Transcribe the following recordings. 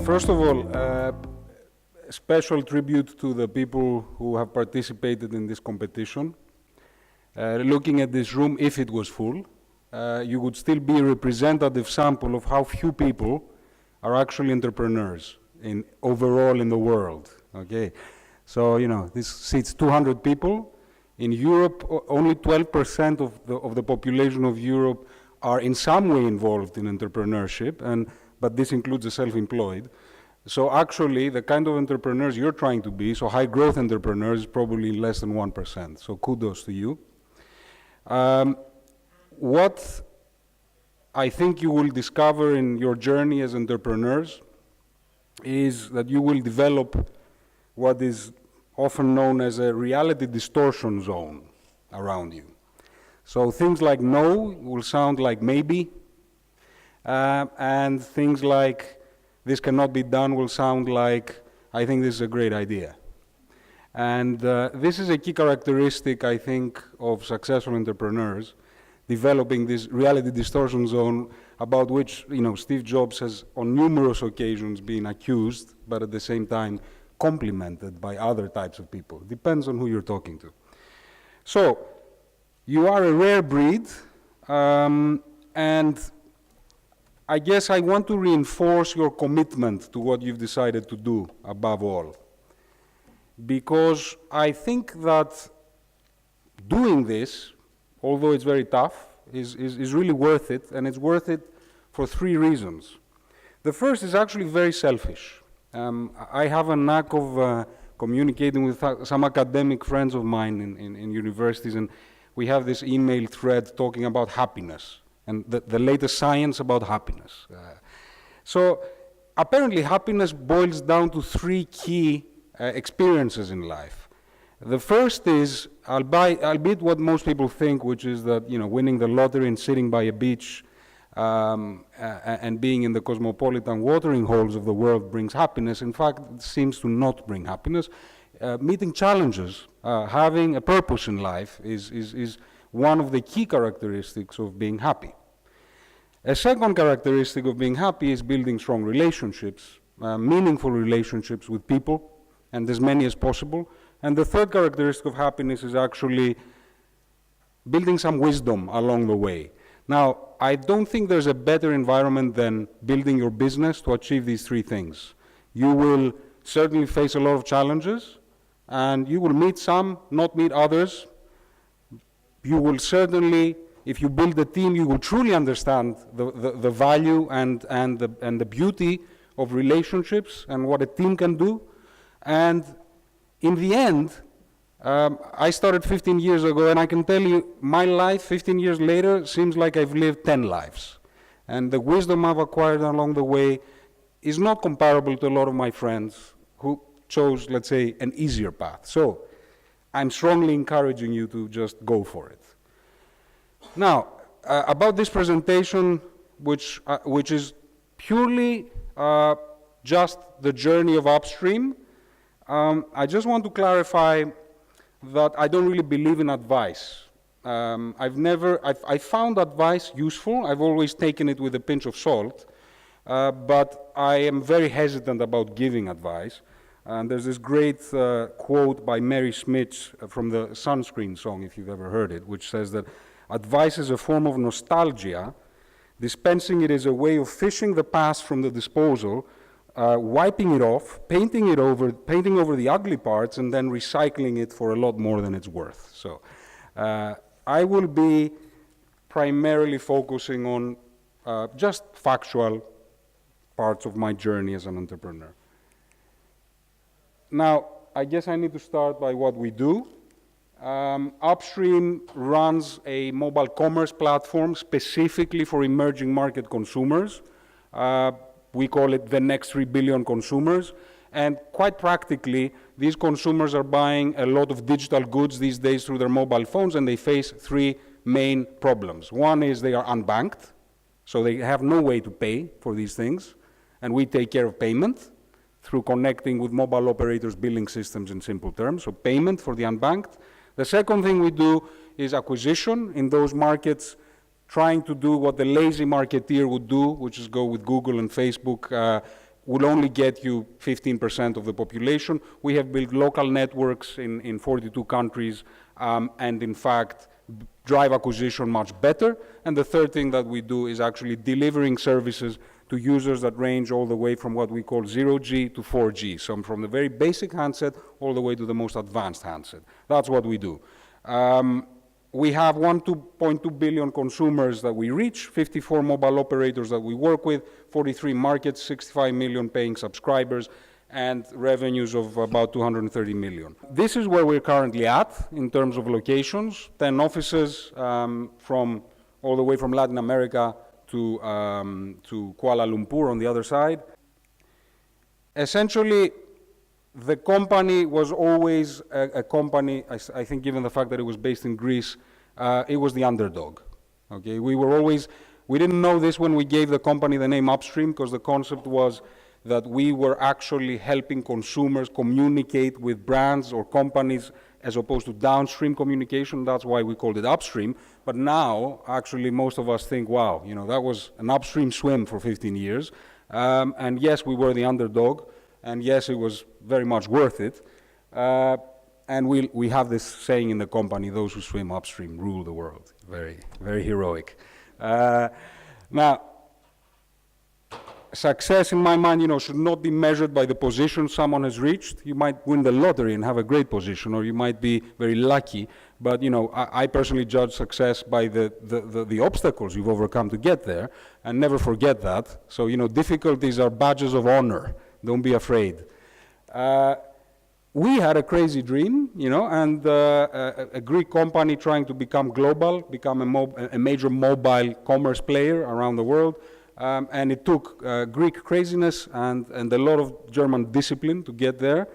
First of all, special tribute to the people who have participated in this competition. Looking at this room, if it was full, you would still be a representative sample of how few people are actually entrepreneurs overall in the world, okay? So, you know, this seats 200 people. In Europe, only 12% of the population of Europe are in some way involved in entrepreneurship, but this includes the self-employed. So actually, the kind of entrepreneurs you're trying to be, so high growth entrepreneurs, is probably less than 1%. So kudos to you. What I think you will discover in your journey as entrepreneurs is that you will develop what is often known as a reality distortion zone around you. So things like no will sound like maybe, and things like this cannot be done will sound like, I think this is a great idea. And this is a key characteristic, I think, of successful entrepreneurs, developing this reality distortion zone about which, you know, Steve Jobs has on numerous occasions been accused, but at the same time complimented by other types of people. Depends on who you're talking to. So, you are a rare breed, and I guess I want to reinforce your commitment to what you've decided to do above all. Because I think that doing this, although it's very tough, is really worth it, and it's worth it for three reasons. The first is actually very selfish. I have a knack of communicating with some academic friends of mine in universities, and we have this email thread talking about happiness and the latest science about happiness. So apparently happiness boils down to three key experiences in life. The first is, albeit what most people think, which is that, you know, winning the lottery and sitting by a beach and being in the cosmopolitan watering holes of the world brings happiness. In fact, it seems to not bring happiness. Meeting challenges, having a purpose in life is one of the key characteristics of being happy. A second characteristic of being happy is building strong relationships, meaningful relationships with people, and as many as possible. And the third characteristic of happiness is actually building some wisdom along the way. Now, I don't think there's a better environment than building your business to achieve these three things. You will certainly face a lot of challenges, and you will meet some, not meet others. You will certainly, if you build a team, you will truly understand the value and the beauty of relationships and what a team can do. And in the end, I started 15 years ago, and I can tell you, my life 15 years later seems like I've lived 10 lives. And the wisdom I've acquired along the way is not comparable to a lot of my friends who chose, let's say, an easier path. So I'm strongly encouraging you to just go for it. Now, about this presentation, which is purely just the journey of Upstream, I just want to clarify that I don't really believe in advice. I found advice useful. I've always taken it with a pinch of salt, but I am very hesitant about giving advice. And there's this great quote by Mary Smith from the Sunscreen song, if you've ever heard it, which says that advice is a form of nostalgia. Dispensing it is a way of fishing the past from the disposal, wiping it off, painting over the ugly parts, and then recycling it for a lot more than it's worth. So I will be primarily focusing on just factual parts of my journey as an entrepreneur. Now, I guess I need to start by what we do. Upstream runs a mobile commerce platform specifically for emerging market consumers. We call it the next 3 billion consumers. And quite practically, these consumers are buying a lot of digital goods these days through their mobile phones, and they face three main problems. One is they are unbanked, so they have no way to pay for these things, and we take care of payment through connecting with mobile operators' billing systems in simple terms, so payment for the unbanked. The second thing we do is acquisition in those markets, trying to do what the lazy marketeer would do, which is go with Google and Facebook, will only get you 15% of the population. We have built local networks in 42 countries, and in fact, drive acquisition much better. And the third thing that we do is actually delivering services to users that range all the way from what we call 0G to 4G, so from the very basic handset all the way to the most advanced handset. That's what we do. We have 1.2 billion consumers that we reach, 54 mobile operators that we work with, 43 markets, 65 million paying subscribers, and revenues of about 230 million. This is where we're currently at in terms of locations, 10 offices from all the way from Latin America to Kuala Lumpur on the other side. Essentially, the company was always a company, I think given the fact that it was based in Greece, it was the underdog. Okay? We didn't know this when we gave the company the name Upstream, because the concept was that we were actually helping consumers communicate with brands or companies as opposed to downstream communication. That's why we called it Upstream. But now, actually, most of us think, wow, that was an upstream swim for 15 years. And yes, we were the underdog. And yes, it was very much worth it. And we have this saying in the company, those who swim upstream rule the world. Very, very heroic. Now, success, in my mind, should not be measured by the position someone has reached. You might win the lottery and have a great position, or you might be very lucky. But, I personally judge success by the obstacles you've overcome to get there, and never forget that. So, difficulties are badges of honor. Don't be afraid. We had a crazy dream, and a Greek company trying to become global, become a major mobile commerce player around the world. And it took Greek craziness and a lot of German discipline to get there.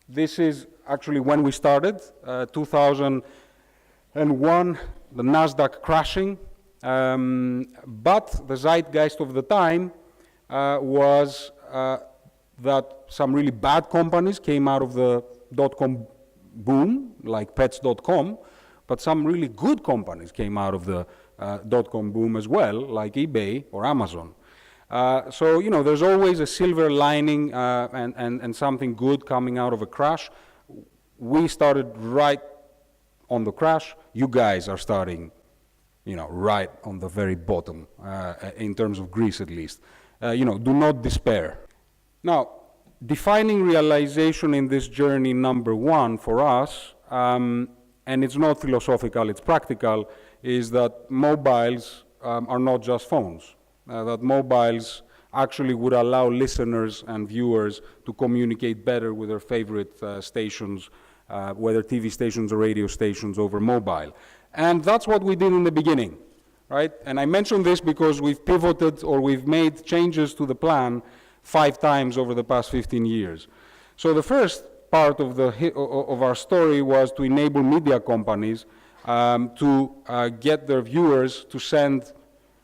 This is actually when we started, 2001, the NASDAQ crashing. But the zeitgeist of the time was that some really bad companies came out of the dot-com boom, like pets.com, but some really good companies came out of the dot-com boom as well, like eBay or Amazon. So, there's always a silver lining and something good coming out of a crash. We started right on the crash. You guys are starting, right on the very bottom, in terms of Greece at least. Do not despair. Now, defining realization in this journey number one for us, and it's not philosophical, it's practical, is that mobiles are not just phones. That mobiles actually would allow listeners and viewers to communicate better with their favorite stations, whether TV stations or radio stations over mobile. And that's what we did in the beginning, right? And I mention this because we've pivoted or we've made changes to the plan 5 times over the past 15 years. So the first part of our story was to enable media companies to get their viewers to send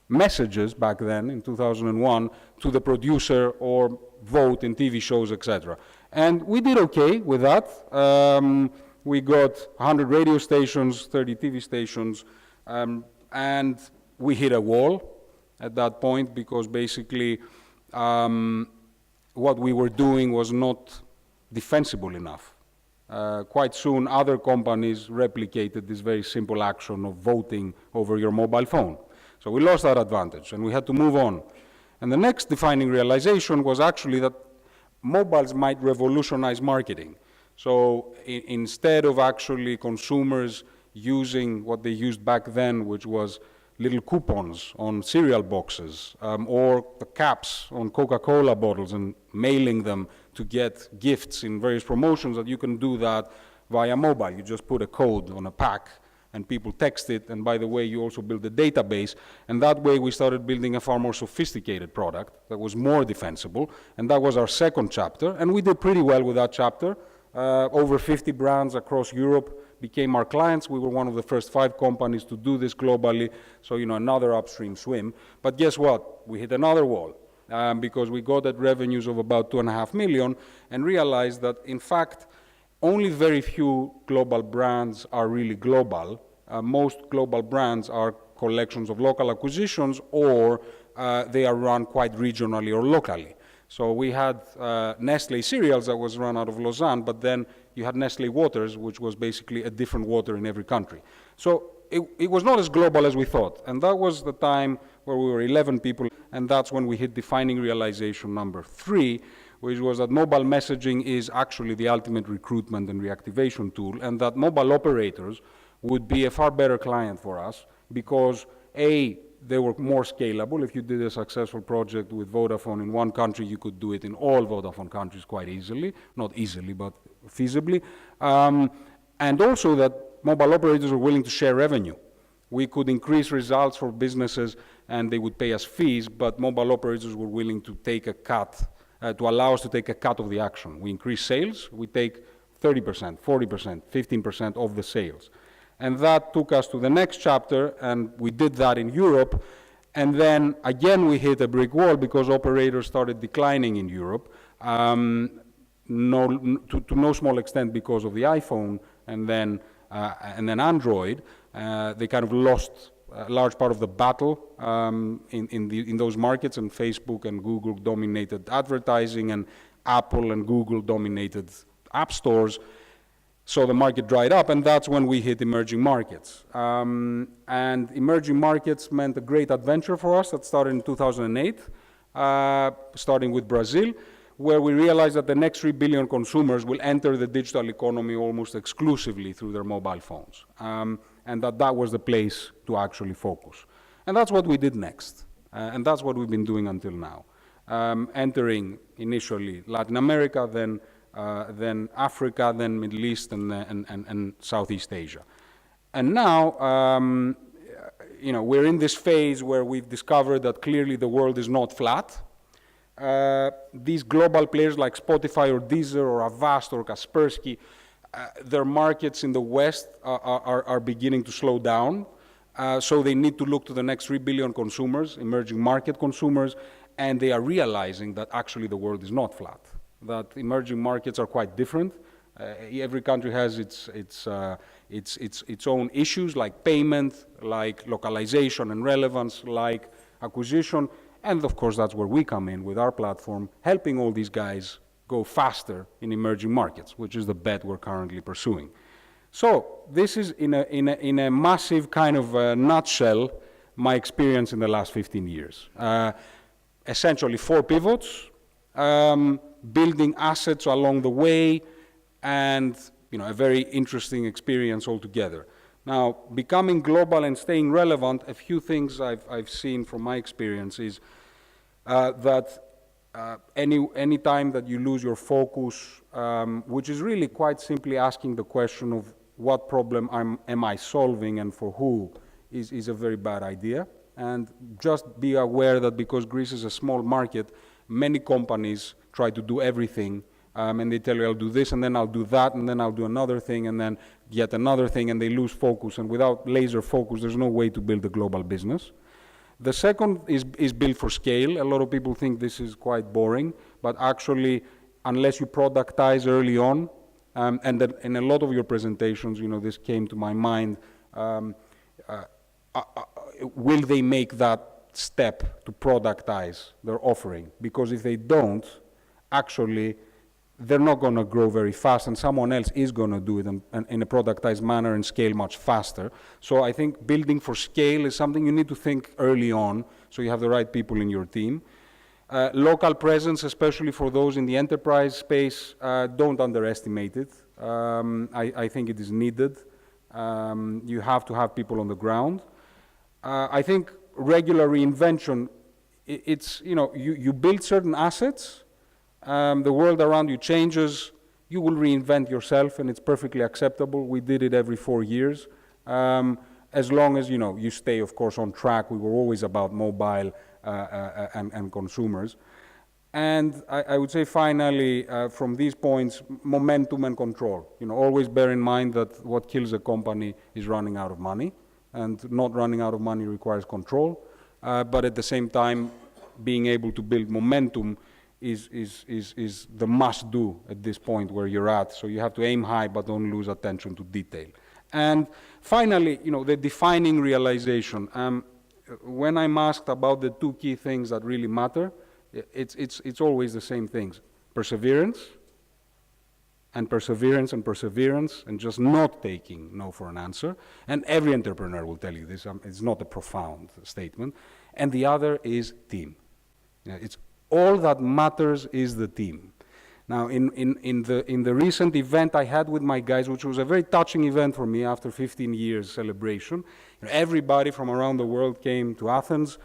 messages back then in 2001 to the producer or vote in TV shows, etc. And we did okay with that. We got 100 radio stations, 30 TV stations, and we hit a wall at that point because basically what we were doing was not defensible enough. Quite soon, other companies replicated this very simple action of voting over your mobile phone. So we lost that advantage, and we had to move on. And the next defining realization was actually that mobiles might revolutionize marketing. So instead of actually consumers using what they used back then, which was little coupons on cereal boxes or the caps on Coca-Cola bottles and mailing them to get gifts in various promotions, that you can do that via mobile. You just put a code on a pack and people text it, and by the way, you also build a database, and that way we started building a far more sophisticated product that was more defensible, and that was our second chapter, and we did pretty well with that chapter. Over 50 brands across Europe became our clients. We were one of the first 5 companies to do this globally, so another upstream swim. But guess what? We hit another wall because we got at revenues of about 2.5 million and realized that, in fact, only very few global brands are really global. Most global brands are collections of local acquisitions, or they are run quite regionally or locally. So we had Nestle Cereals that was run out of Lausanne, but then you had Nestle Waters, which was basically a different water in every country. So it was not as global as we thought. And that was the time where we were 11 people, and that's when we hit defining realization number 3, which was that mobile messaging is actually the ultimate recruitment and reactivation tool, and that mobile operators would be a far better client for us because, A, they were more scalable. If you did a successful project with Vodafone in one country, you could do it in all Vodafone countries quite easily. Not easily, but feasibly. And also that mobile operators were willing to share revenue. We could increase results for businesses and they would pay us fees, but mobile operators were willing to take a cut, to allow us to take a cut of the action. We increase sales, we take 30%, 40%, 15% of the sales. And that took us to the next chapter, and we did that in Europe. And then, again, we hit a brick wall because operators started declining in Europe, to no small extent because of the iPhone and then Android. They kind of lost a large part of the battle in those markets, and Facebook and Google dominated advertising, and Apple and Google dominated app stores. So the market dried up, and that's when we hit emerging markets. And emerging markets meant a great adventure for us that started in 2008, starting with Brazil, where we realized that the next 3 billion consumers will enter the digital economy almost exclusively through their mobile phones, and that was the place to actually focus. And that's what we did next, and that's what we've been doing until now, entering initially Latin America, then Africa, then Middle East, and Southeast Asia. And now, we're in this phase where we've discovered that clearly the world is not flat. These global players like Spotify or Deezer or Avast or Kaspersky, their markets in the West are beginning to slow down. So they need to look to the next 3 billion consumers, emerging market consumers, and they are realizing that actually the world is not flat, that emerging markets are quite different. Every country has its own issues like payment, like localization and relevance, like acquisition. And of course, that's where we come in with our platform, helping all these guys go faster in emerging markets, which is the bet we're currently pursuing. So this is, in a massive kind of nutshell, my experience in the last 15 years. Essentially 4 pivots, building assets along the way, and a very interesting experience altogether. Now, becoming global and staying relevant, a few things I've seen from my experience is that any time that you lose your focus, which is really quite simply asking the question of what problem am I solving and for who, is a very bad idea. And just be aware that because Greece is a small market, many companies try to do everything, and they tell you, I'll do this, and then I'll do that, and then I'll do another thing, and then yet another thing, and they lose focus. And without laser focus, there's no way to build a global business. The second is built for scale. A lot of people think this is quite boring, but actually, unless you productize early on, and that in a lot of your presentations, this came to my mind, will they make that step to productize their offering? Because if they don't, actually, they're not going to grow very fast, and someone else is going to do it in a productized manner and scale much faster. So I think building for scale is something you need to think early on, so you have the right people in your team. Local presence, especially for those in the enterprise space, don't underestimate it. I think it is needed. You have to have people on the ground. I think regular reinvention, it's, you build certain assets, the world around you changes, you will reinvent yourself, and it's perfectly acceptable. We did it every 4 years. As long as, you stay, of course, on track. We were always about mobile and consumers. And I would say finally, from these points, momentum and control. Always bear in mind that what kills a company is running out of money, and not running out of money requires control. But at the same time, being able to build momentum is the must-do at this point where you're at. So you have to aim high, but don't lose attention to detail. And finally, the defining realization. When I'm asked about the two key things that really matter, it's always the same things. Perseverance, and perseverance, and perseverance, and just not taking no for an answer. And every entrepreneur will tell you this. It's not a profound statement. And the other is team. It's all that matters is the team. Now, in the recent event I had with my guys, which was a very touching event for me after 15 years celebration, everybody from around the world came to Athens.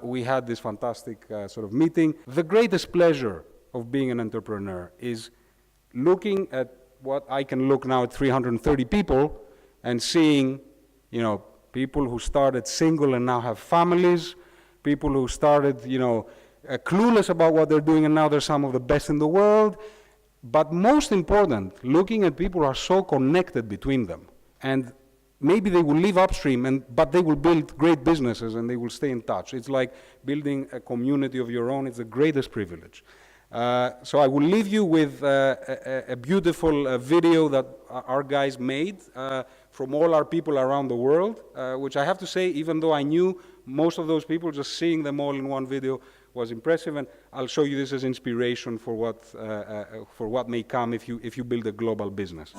We had this fantastic sort of meeting. The greatest pleasure of being an entrepreneur is looking at what I can look now at 330 people and seeing, people who started single and now have families, people who started, clueless about what they're doing and now they're some of the best in the world. But most important, looking at people who are so connected between them. And maybe they will leave Upstream, but they will build great businesses and they will stay in touch. It's like building a community of your own. It's the greatest privilege. So I will leave you with a beautiful video that our guys made from all our people around the world, which I have to say, even though I knew most of those people, just seeing them all in one video was impressive. And I'll show you this as inspiration for what may come if you build a global business.